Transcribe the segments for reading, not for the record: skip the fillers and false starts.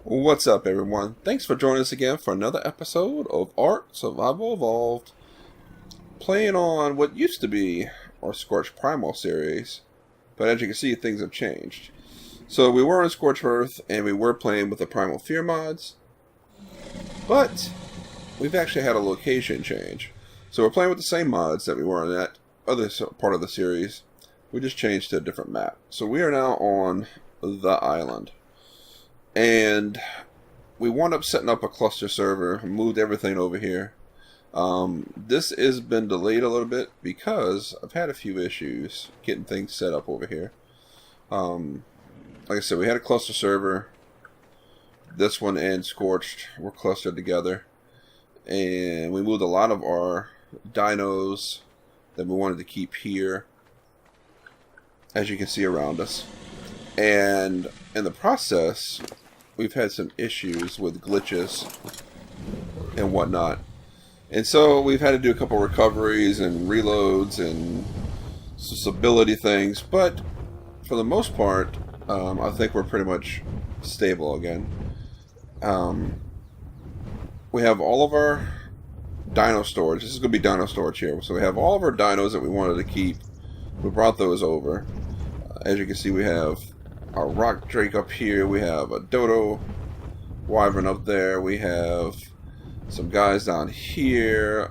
What's up, everyone? Thanks for joining us again for another episode of ARK Survival Evolved, playing on what used to be our Scorched Primal series, but as you can see, things have changed. So we were on Scorched Earth, and we were playing with the Primal Fear mods, but we've actually had a location change. So we're playing with the same mods that we were on that other part of the series. We just changed to a different map. So we are now on the island. And we wound up setting up a cluster server, moved everything over here. This has been delayed a little bit because I've had a few issues getting things set up over here. Like I said, we had a cluster server. This one and Scorched were clustered together. And we moved a lot of our dinos that we wanted to keep here, as you can see around us. And in the process, we've had some issues with glitches and whatnot. And so we've had to do a couple recoveries and reloads and some stability things. But for the most part, I think we're pretty much stable again. We have all of our dino storage. This is going to be dino storage here. So we have all of our dinos that we wanted to keep. We brought those over. As you can see, we have our rock drake up here, we have a dodo wyvern up there, we have some guys down here.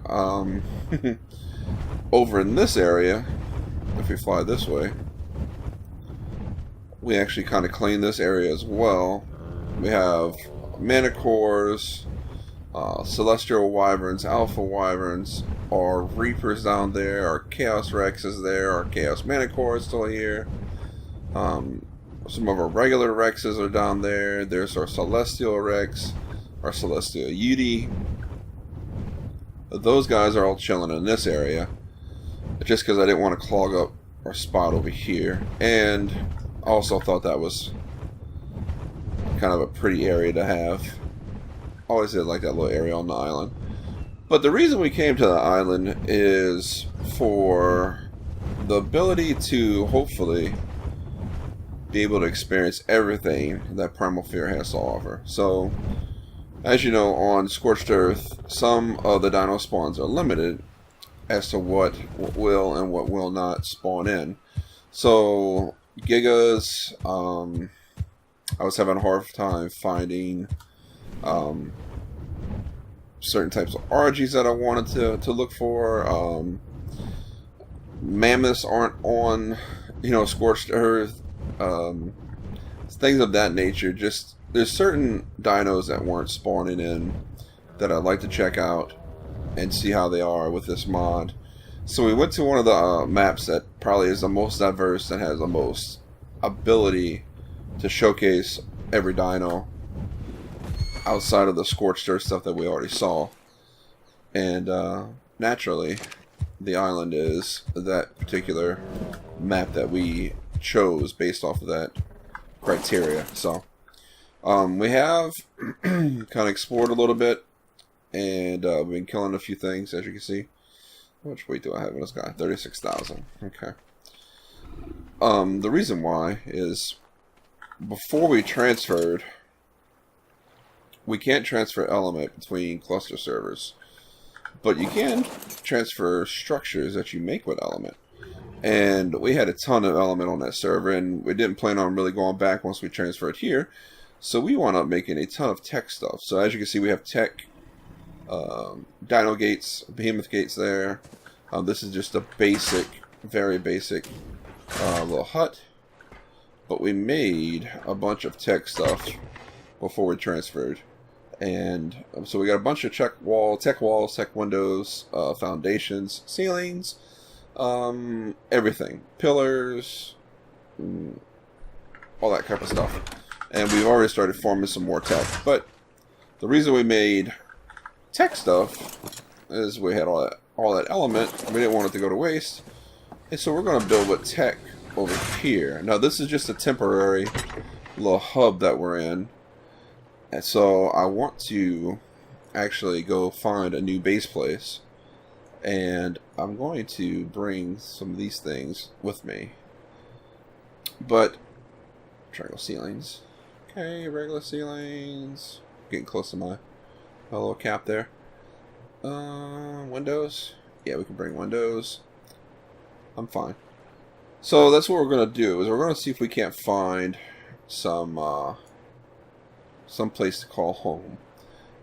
Over in this area, if we fly this way, we actually kind of clean this area as well. We have manticores, celestial wyverns, alpha wyverns, our reapers down there, our chaos rex is there, our chaos manticore is still here. Some of our regular Rexes are down there. There's our Celestial Rex, our Celestial Yeti. Those guys are all chilling in this area, just because I didn't want to clog up our spot over here. And I also thought that was kind of a pretty area to have. Always did like that little area on the island. But the reason we came to the island is for the ability to hopefully be able to experience everything that Primal Fear has to offer. So, as you know, on Scorched Earth, some of the dino spawns are limited as to what will and what will not spawn in. So, Gigas, I was having a hard time finding certain types of RGs that I wanted to look for. Mammoths aren't on, Scorched Earth. Things of that nature. Just there's certain dinos that weren't spawning in that I'd like to check out and see how they are with this mod. So we went to one of the maps that probably is the most diverse and has the most ability to showcase every dino outside of the Scorched Earth stuff that we already saw. And naturally, the island is that particular map that we chose based off of that criteria. So we have kind of explored a little bit, and we've been killing a few things, as you can see. How much weight do I have in this guy? 36,000. Okay. The reason why is before we transferred, we can't transfer element between cluster servers, but you can transfer structures that you make with element. And we had a ton of element on that server, and we didn't plan on really going back once we transferred here. So we wound up making a ton of tech stuff. So as you can see, we have tech, dino gates, behemoth gates there. This is just a basic, very basic little hut. But we made a bunch of tech stuff before we transferred. And so we got a bunch of tech walls, tech windows, foundations, ceilings, everything, pillars, all that type of stuff. And we've already started forming some more tech. But the reason we made tech stuff is we had all that element. We didn't want it to go to waste, and so we're going to build with tech over here. Now this is just a temporary little hub that we're in, and so I want to actually go find a new base place. And I'm going to bring some of these things with me. But triangle ceilings. Okay, regular ceilings. Getting close to my little cap there. Windows. Yeah, we can bring windows. I'm fine. So that's what we're gonna do. Is we're gonna see if we can't find some place to call home.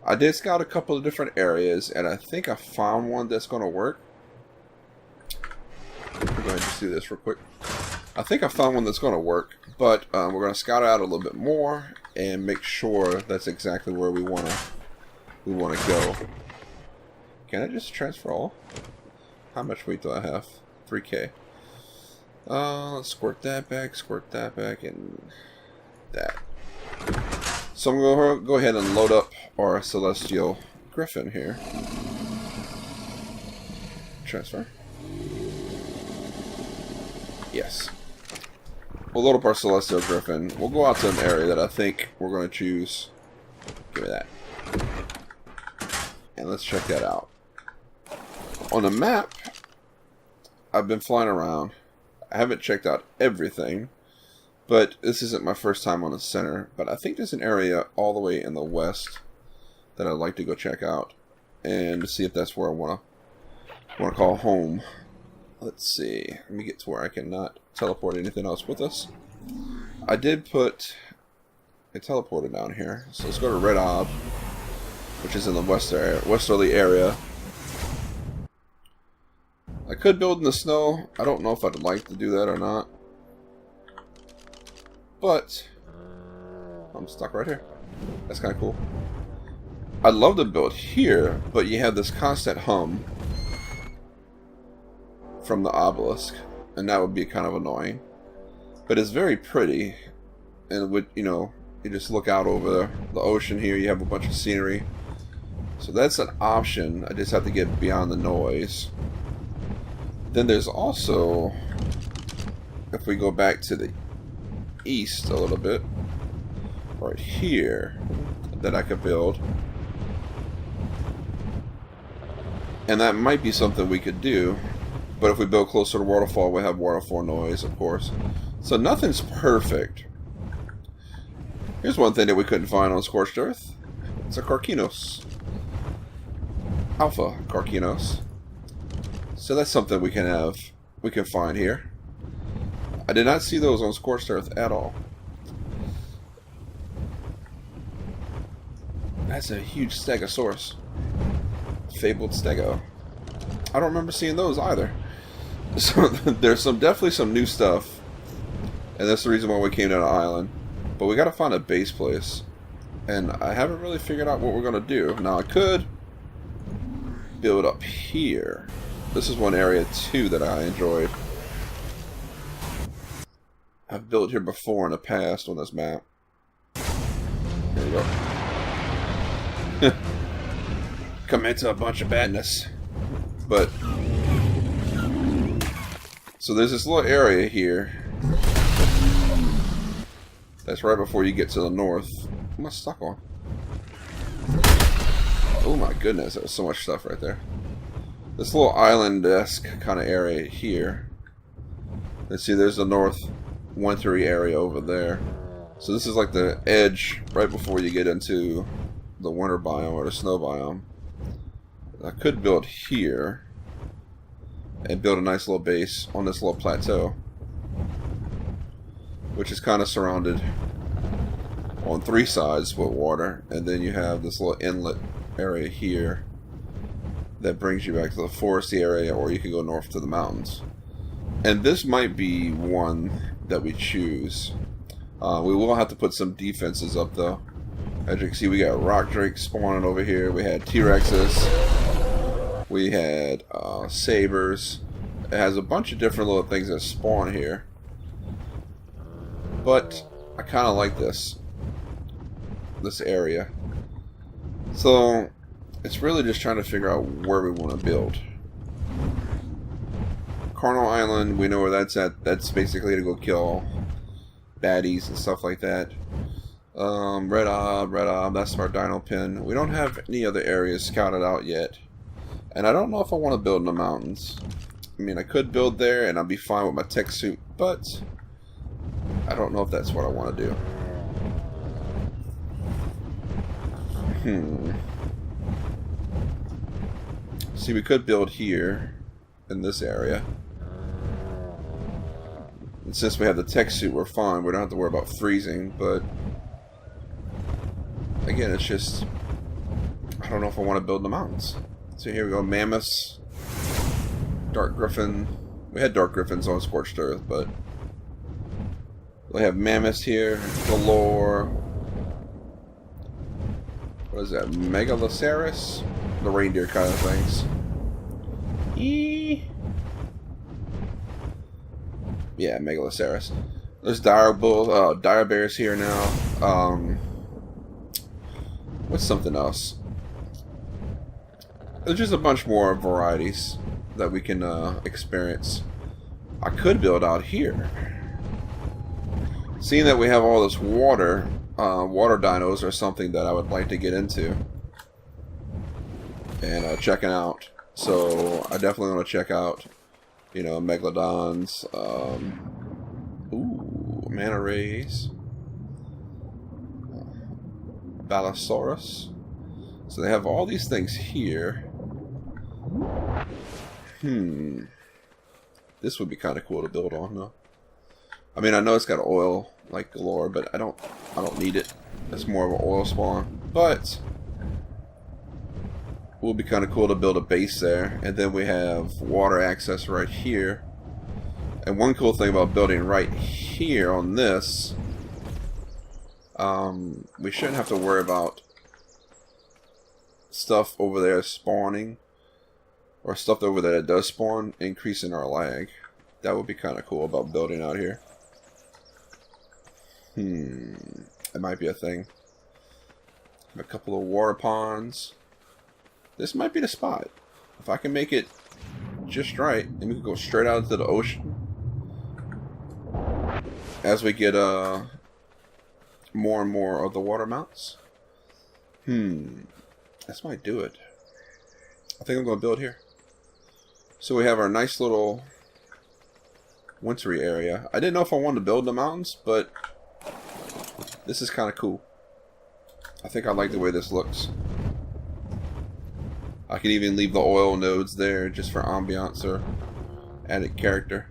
I did scout a couple of different areas, and I think I found one that's gonna work. We're going to just do this real quick. I think I found one that's gonna work, but we're gonna scout it out a little bit more and make sure that's exactly where we wanna go. Can I just transfer all? How much weight do I have? 3K. Let's squirt that back, and that. So I'm going to go ahead and load up our Celestial Griffin here. Transfer. Yes. We'll load up our Celestial Griffin. We'll go out to an area that I think we're going to choose. Give me that. And let's check that out. On the map, I've been flying around. I haven't checked out everything, but this isn't my first time on the center. But I think there's an area all the way in the west that I'd like to go check out and see if that's where I want to call home. Let's see. Let me get to where I cannot teleport anything else with us. I did put a teleporter down here, so let's go to Red Ob, which is in the westerly area. I could build in the snow. I don't know if I'd like to do that or not. But I'm stuck right here. That's kind of cool. I'd love to build here, but you have this constant hum from the obelisk, and that would be kind of annoying. But it's very pretty, and would, you know, you just look out over the ocean here. You have a bunch of scenery, so that's an option. I just have to get beyond the noise. Then there's also, if we go back to the east a little bit, right here, that I could build. And that might be something we could do, but if we build closer to waterfall, we have waterfall noise, of course. So nothing's perfect. Here's one thing that we couldn't find on Scorched Earth. It's a Carcinos. Alpha Carcinos. So that's something we can find here. I did not see those on Scorched Earth at all. That's a huge Stegosaurus. Fabled Stego. I don't remember seeing those either. So there's definitely some new stuff, and that's the reason why we came down to Island. But we got to find a base place, and I haven't really figured out what we're gonna do. Now I could build up here. This is one area too that I enjoyed. I've built here before in the past on this map. Here we go. Commit to a bunch of badness. But so there's this little area here that's right before you get to the north. What am I stuck on? Oh my goodness, there's so much stuff right there. This little island-esque kind of area here. Let's see, there's the north wintry area over there. So this is like the edge right before you get into the winter biome or the snow biome. I could build here and build a nice little base on this little plateau, which is kind of surrounded on 3 sides with water, and then you have this little inlet area here that brings you back to the foresty area, or you can go north to the mountains. And this might be one that we choose. We will have to put some defenses up though. As you can see, we got rock drakes spawning over here. We had T-Rexes. We had sabers. It has a bunch of different little things that spawn here. But I kind of like this area. So it's really just trying to figure out where we want to build. Carnal Island, we know where that's at. That's basically to go kill baddies and stuff like that. Red Ob, that's our dino pen. We don't have any other areas scouted out yet. And I don't know if I want to build in the mountains. I mean, I could build there and I'll be fine with my tech suit, but I don't know if that's what I want to do. See, we could build here in this area. And since we have the tech suit, we're fine. We don't have to worry about freezing, but again, it's just, I don't know if I want to build in the mountains. So here we go, mammoths, dark griffin. We had dark griffins on Scorched Earth, but we have mammoths here, galore. What is that? Megaloceros? The reindeer kind of things. Yeah, Megaloceros. There's dire bears here now. What's something else? There's just a bunch more varieties that we can experience. I could build out here. Seeing that we have all this water, water dinos are something that I would like to get into and checking out. So I definitely want to check out, you know, megalodons, manta rays, Balasaurus. So they have all these things here. This would be kind of cool to build on, though. I mean, I know it's got oil like galore, but I don't need it. It's more of an oil spawn, but it would be kind of cool to build a base there, and then we have water access right here. And one cool thing about building right here on this, we shouldn't have to worry about stuff over there spawning, or stuff over there that does spawn increasing our lag. That would be kind of cool about building out here. It might be a thing. A couple of water ponds. This might be the spot. If I can make it just right, and we can go straight out into the ocean. As we get more and more of the water mounts. This might do it. I think I'm going to build here. So we have our nice little wintry area. I didn't know if I wanted to build in the mountains, but this is kind of cool. I think I like the way this looks. I can even leave the oil nodes there just for ambiance or added character.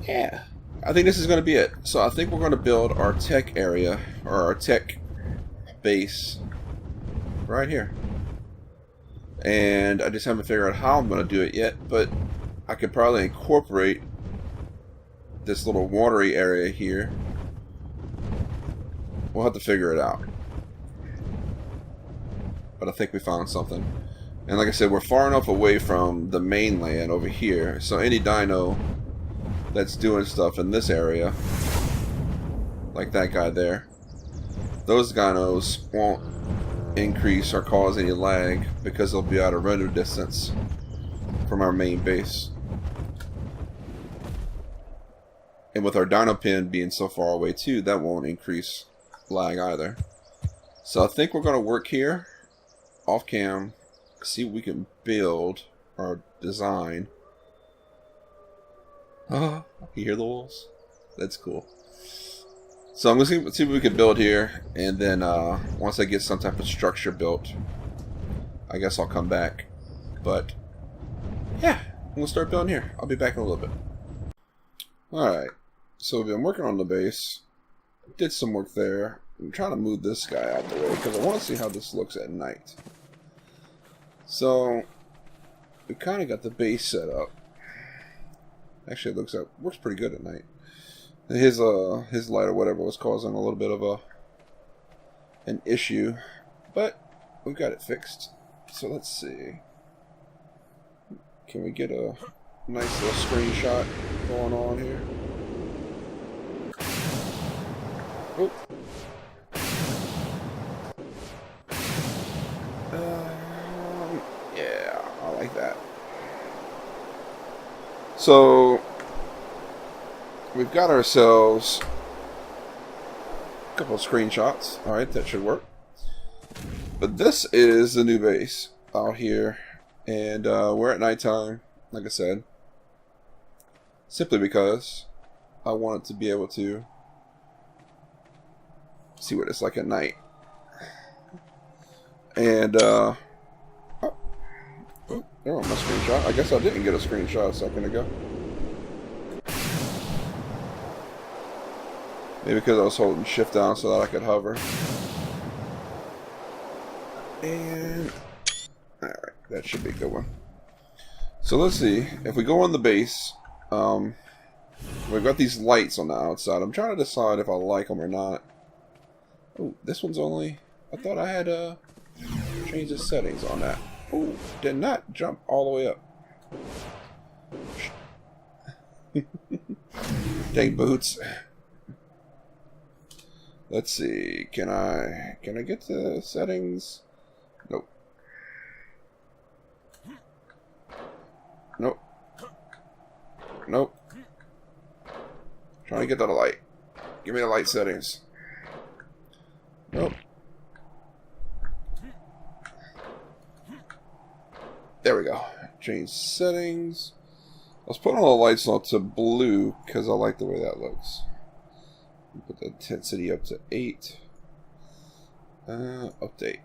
Yeah, I think this is going to be it. So I think we're going to build our tech area, or our tech base, right here. And I just haven't figured out how I'm going to do it yet, but I could probably incorporate this little watery area here. We'll have to figure it out. But I think we found something. And like I said, we're far enough away from the mainland over here, so any dino that's doing stuff in this area, like that guy there, those dinos won't increase or cause any lag because they'll be out of render distance from our main base. And with our dino pin being so far away too, that won't increase lag either. So I think we're going to work here off cam, see what we can build or design. You hear the wolves? That's cool. So I'm going to see what we can build here, and then once I get some type of structure built, I guess I'll come back. But yeah, I'm going to start building here. I'll be back in a little bit. Alright, so we've been working on the base. Did some work there. I'm trying to move this guy out the way because I want to see how this looks at night. So we kind of got the base set up. Actually, it works pretty good at night. His light or whatever was causing a little bit of an issue, but we've got it fixed. So let's see. Can we get a nice little screenshot going on here? Oh. Yeah, I like that. So we've got ourselves a couple of screenshots. Alright, that should work. But this is the new base out here. And we're at nighttime, like I said. Simply because I wanted to be able to see what it's like at night. And oh, there went my screenshot. I guess I didn't get a screenshot a second ago. Maybe because I was holding shift down so that I could hover. And alright, that should be a good one. So let's see, if we go on the base, we've got these lights on the outside. I'm trying to decide if I like them or not. Oh, this one's only, I thought I had changed the settings on that. Oh, did not jump all the way up. Dang boots. Let's see, can I get to settings? Nope. Nope. Nope. Trying to get to the light. Give me the light settings. Nope. There we go. Change settings. I was putting all the lights on to blue because I like the way that looks. Put the intensity up to 8. Update.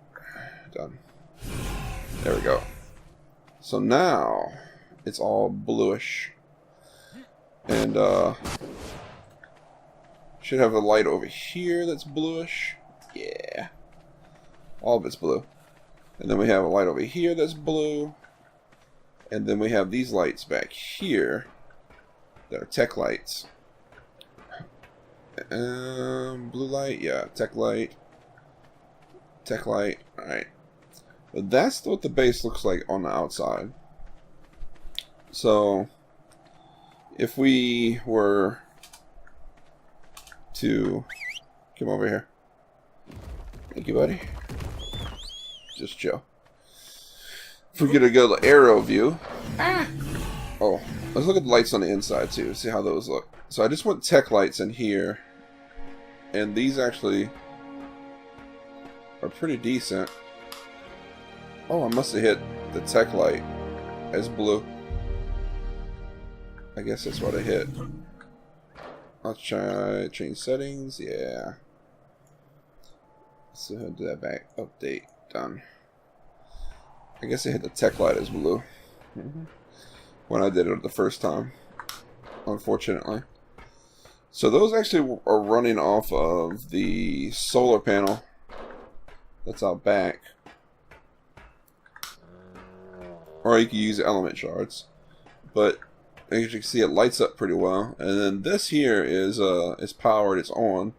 Done. There we go. So now it's all bluish. And should have a light over here that's bluish. Yeah. All of it's blue. And then we have a light over here that's blue. And then we have these lights back here that are tech lights. Blue light, yeah, tech light. Tech light, alright. But that's what the base looks like on the outside. So, if we were to come over here. Thank you, buddy. Just chill. If we get a good aero view. Ah! Oh, let's look at the lights on the inside too, see how those look. So I just want tech lights in here. And these actually are pretty decent. Oh, I must have hit the tech light as blue. I guess that's what I hit. Let's try change settings. Yeah. So I'll do that back. Update. Done. I guess I hit the tech light as blue. When I did it the first time. Unfortunately. So those actually are running off of the solar panel that's out back. Or you can use element shards. But as you can see, it lights up pretty well. And then this here is powered, it's on.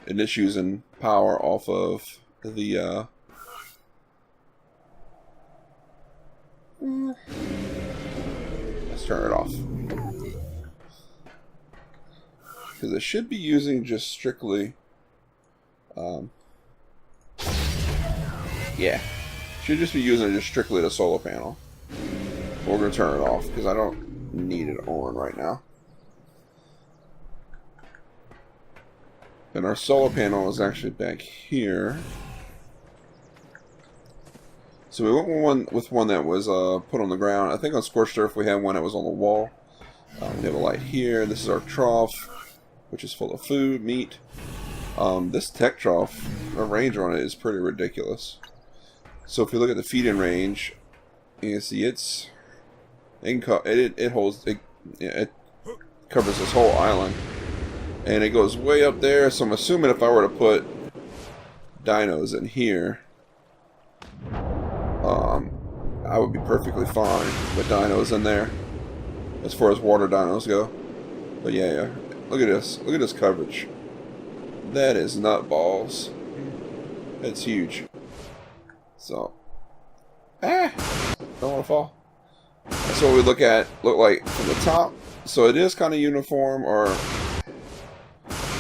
And it's using power off of the let's turn it off. Because it should be using just strictly yeah, should just be using just strictly the solar panel. We're going to turn it off because I don't need it on right now. And our solar panel is actually back here. So we went with one that was put on the ground. I think on Scorched Earth we had one that was on the wall. We have a light here. This is our trough, which is full of food, meat. This tech trough, the range on it is pretty ridiculous. So if you look at the feeding range, you can see it holds it covers this whole island, and it goes way up there. So I'm assuming if I were to put dinos in here, I would be perfectly fine with dinos in there as far as water dinos go. But yeah, look at this coverage. That is nut balls. It's huge. So don't want to fall. That's what we look like from the top. So it is kind of uniform, or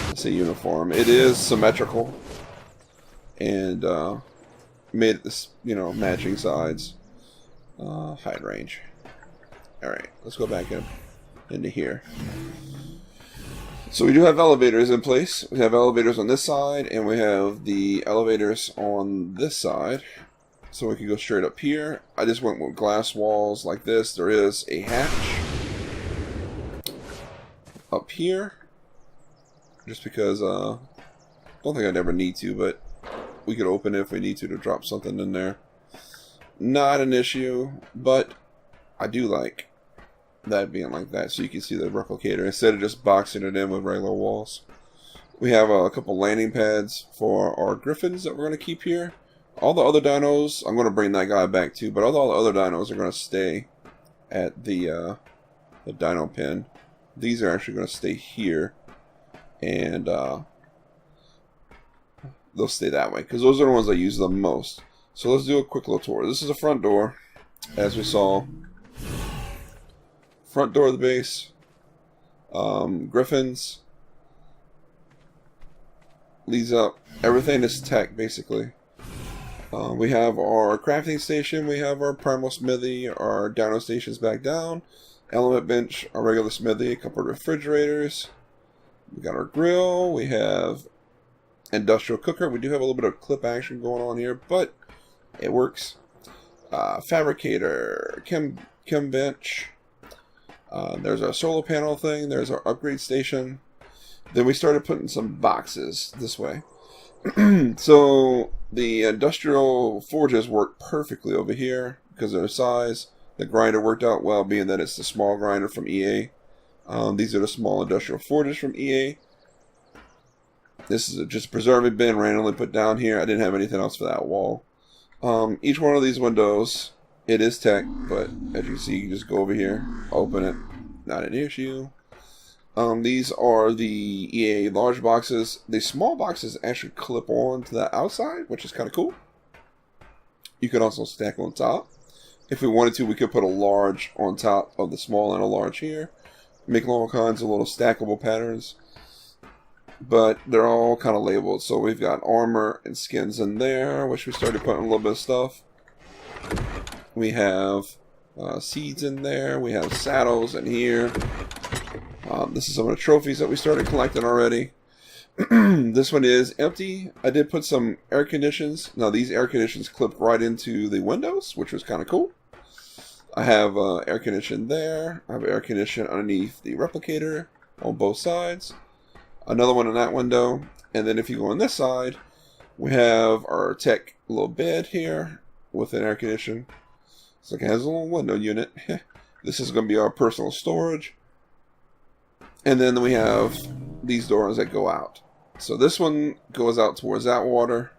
let's say uniform. It is symmetrical and made this, matching sides. Hide range. Alright, let's go back into here. So we do have elevators in place. We have elevators on this side, and we have the elevators on this side. So we can go straight up here. I just went with glass walls like this. There is a hatch up here. Just because, don't think I'd ever need to, but We could open it if we need to drop something in there. Not an issue, but I do like that being like that, so you can see the replicator instead of just boxing it in with regular walls. We have a couple landing pads for our griffins that we're going to keep here. All the other dinos, I'm going to bring that guy back too, but all the other dinos are going to stay at the dino pen. These are actually going to stay here, and they'll stay that way because those are the ones I use the most. So let's do a quick little tour. This is the front door, as we saw. Front door of the base. Griffins. Leads up. Everything is tech, basically. We have our crafting station. We have our primal smithy. Our dino stations back down. Element bench. Our regular smithy. A couple of refrigerators. We got our grill. We have industrial cooker. We do have a little bit of clip action going on here, but it works. Fabricator. Chem bench. There's our solar panel thing. There's our upgrade station. Then we started putting some boxes this way. So the industrial forges work perfectly over here because of their size. The grinder worked out well, being that it's the small grinder from EA. These are the small industrial forges from EA. This is just a preserving bin randomly put down here. I didn't have anything else for that wall. Each one of these windows, it is tech, but as you see, you can just go over here, open it, not an issue. These are the EA large boxes. The small boxes actually clip on to the outside, which is kind of cool. You could also stack on top. If we wanted to, we could put a large on top of the small and a large here. Make all kinds of little stackable patterns. But they're all kind of labeled. So we've got armor and skins in there, which we started putting a little bit of stuff. We have seeds in there. We have saddles in here. This is some of the trophies that we started collecting already. This one is empty. I did put some air conditions. Now these air conditions clip right into the windows, which was kind of cool. I have air condition there. I have air condition underneath the replicator on both sides. Another one in that window. And then if you go on this side, we have our tech little bed here with an air condition. So it has a little window unit. This is going to be our personal storage. And then we have these doors that go out. So this one goes out towards that water.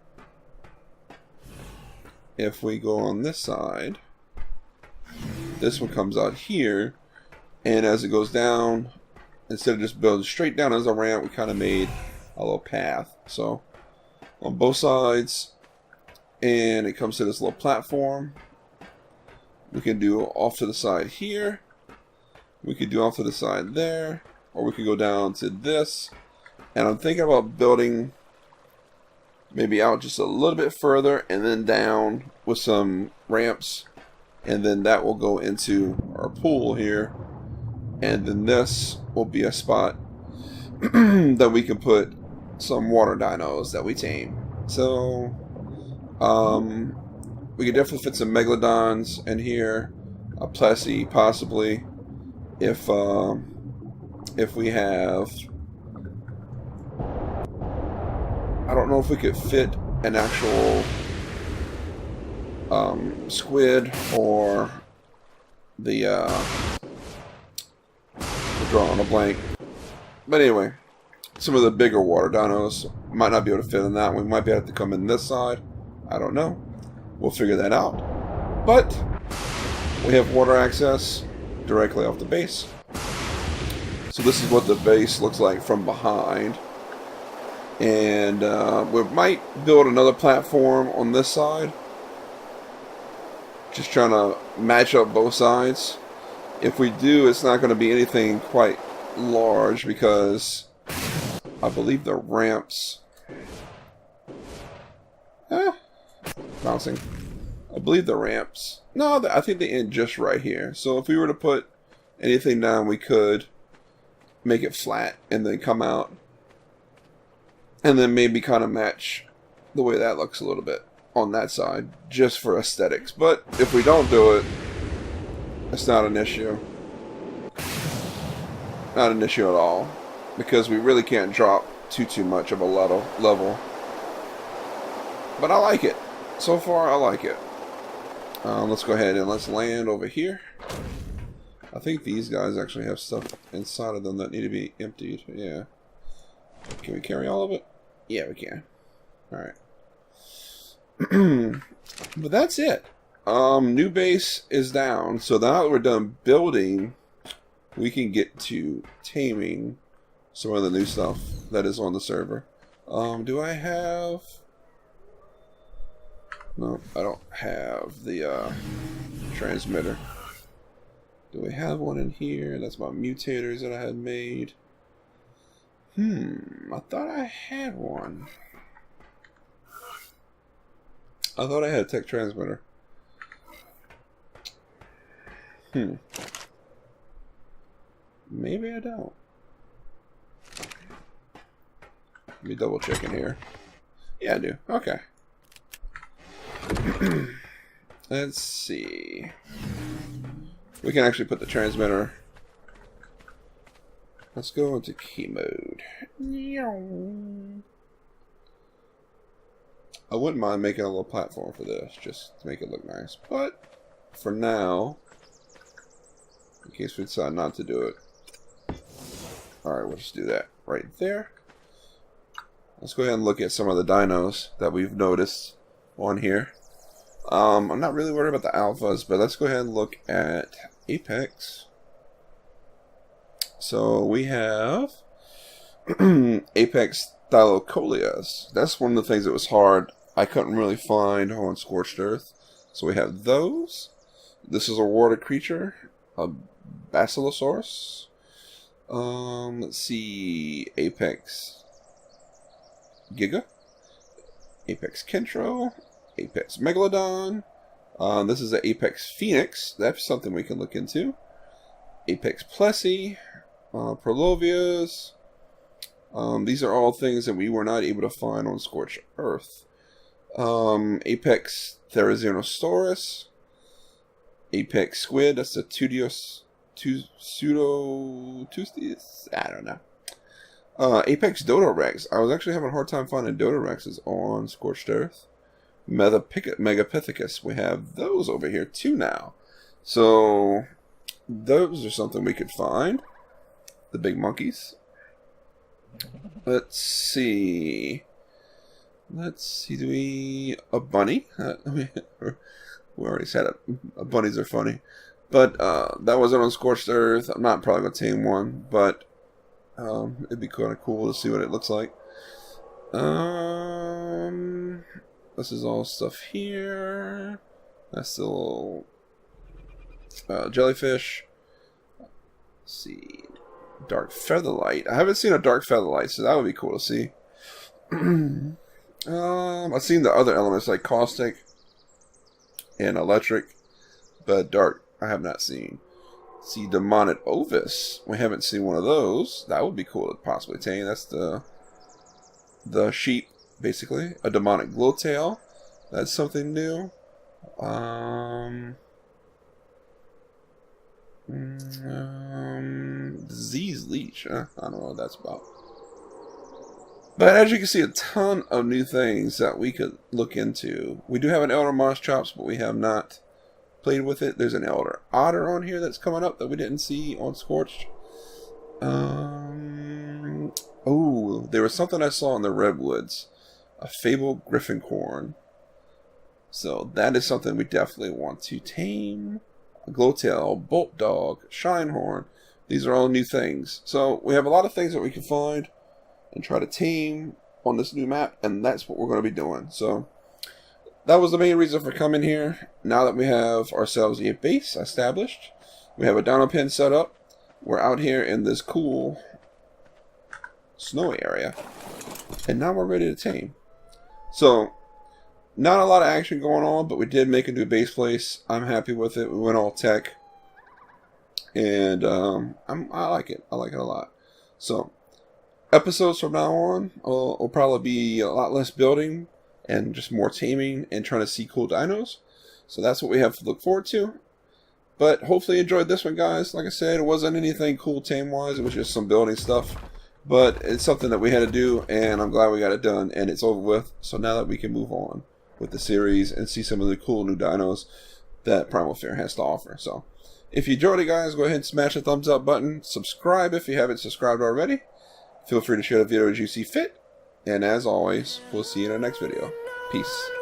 If we go on this side, this one comes out here. And as it goes down, instead of just building straight down as a ramp, we kind of made a little path. So on both sides, and it comes to this little platform. We can do off to the side here. We could do off to the side there. Or we could go down to this. And I'm thinking about building maybe out just a little bit further and then down with some ramps. And then that will go into our pool here. And then this will be a spot that we can put some water dinos that we tame. So we could definitely fit some megalodons in here. A plessy possibly. If we have, I don't know if we could fit an actual squid or the drawing a blank. But anyway, some of the bigger water dinos might not be able to fit in that. We might be able to come in this side. I don't know. We'll figure that out. But we have water access directly off the base. So this is what the base looks like from behind. And we might build another platform on this side. Just trying to match up both sides. If we do, it's not going to be anything quite large because I believe the ramps... bouncing. I believe the ramps... No, I think they end just right here. So if we were to put anything down, we could make it flat and then come out and then maybe kind of match the way that looks a little bit on that side just for aesthetics. But if we don't do it, it's not an issue. Not an issue at all because we really can't drop too much of a level. But I like it. So far, I like it. Let's go ahead and let's land over here. I think these guys actually have stuff inside of them that need to be emptied. Yeah. Can we carry all of it? Yeah, we can. Alright. But that's it. New base is down. So now that we're done building, we can get to taming some of the new stuff that is on the server. Do I have... No, I don't have the transmitter. Do we have one in here? That's my mutators that I had made. I thought I had one. I thought I had a Tek transmitter. Maybe I don't. Let me double check in here. Yeah, I do. Okay. Let's see. We can actually put the transmitter. Let's go into key mode. I wouldn't mind making a little platform for this, just to make it look nice. But for now, in case we decide not to do it, alright, we'll just do that right there. Let's go ahead and look at some of the dinos that we've noticed on here. I'm not really worried about the alphas, but let's go ahead and look at Apex. So we have Apex Thylacolias. That's one of the things that was hard. I couldn't really find on Scorched Earth. So we have those. This is a water creature, a Basilosaurus. Let's see, Apex Giga, Apex Kentro, Apex Megalodon. This is an Apex Phoenix. That's something we can look into. Apex Plessy, Prolovias. These are all things that we were not able to find on Scorched Earth. Apex Therizinosaurus, Apex Squid. That's a Pseudotustes. I don't know. Apex Dodorex. I was actually having a hard time finding Dodorexes on Scorched Earth. Megapithecus. We have those over here too now. So those are something we could find. The big monkeys. Let's see. Do we... A bunny? We already said it. Bunnies are funny. But that wasn't on Scorched Earth. I'm not probably going to tame one. But it'd be kind of cool to see what it looks like. This is all stuff here. That's the little jellyfish. Let's see. Dark Featherlight. I haven't seen a Dark Featherlight, so that would be cool to see. I've seen the other elements like Caustic and Electric, but Dark I have not seen. Let's see, Demonic Ovis. We haven't seen one of those. That would be cool to possibly tame. That's the sheep, basically. A Demonic Glowtail. That's something new. Disease Leech. I don't know what that's about. But as you can see, a ton of new things that we could look into. We do have an Elder Moschops, but we have not played with it. There's an Elder Otter on here that's coming up that we didn't see on Scorched. Oh, there was something I saw in the Redwoods. A Fable Griffincorn. So that is something we definitely want to tame. A Glowtail, Bolt Dog, Shinehorn. These are all new things. So we have a lot of things that we can find and try to tame on this new map, and that's what we're going to be doing. So that was the main reason for coming here. Now that we have ourselves a base established, we have a dino pen set up, we're out here in this cool snowy area, and now we're ready to tame. So not a lot of action going on, but we did make a new base place. I'm happy with it. We went all tech, and I like it. I like it a lot. So episodes from now on will probably be a lot less building and just more taming and trying to see cool dinos. So that's what we have to look forward to. But hopefully you enjoyed this one, guys. Like I said, it wasn't anything cool tame-wise. It was just some building stuff. But it's something that we had to do, and I'm glad we got it done, and it's over with. So now that we can move on. with the series and see some of the cool new dinos that Primal Fear has to offer. So, if you enjoyed it, guys, go ahead and smash the thumbs up button. Subscribe if you haven't subscribed already. Feel free to share the video as you see fit. And as always, we'll see you in our next video. Peace.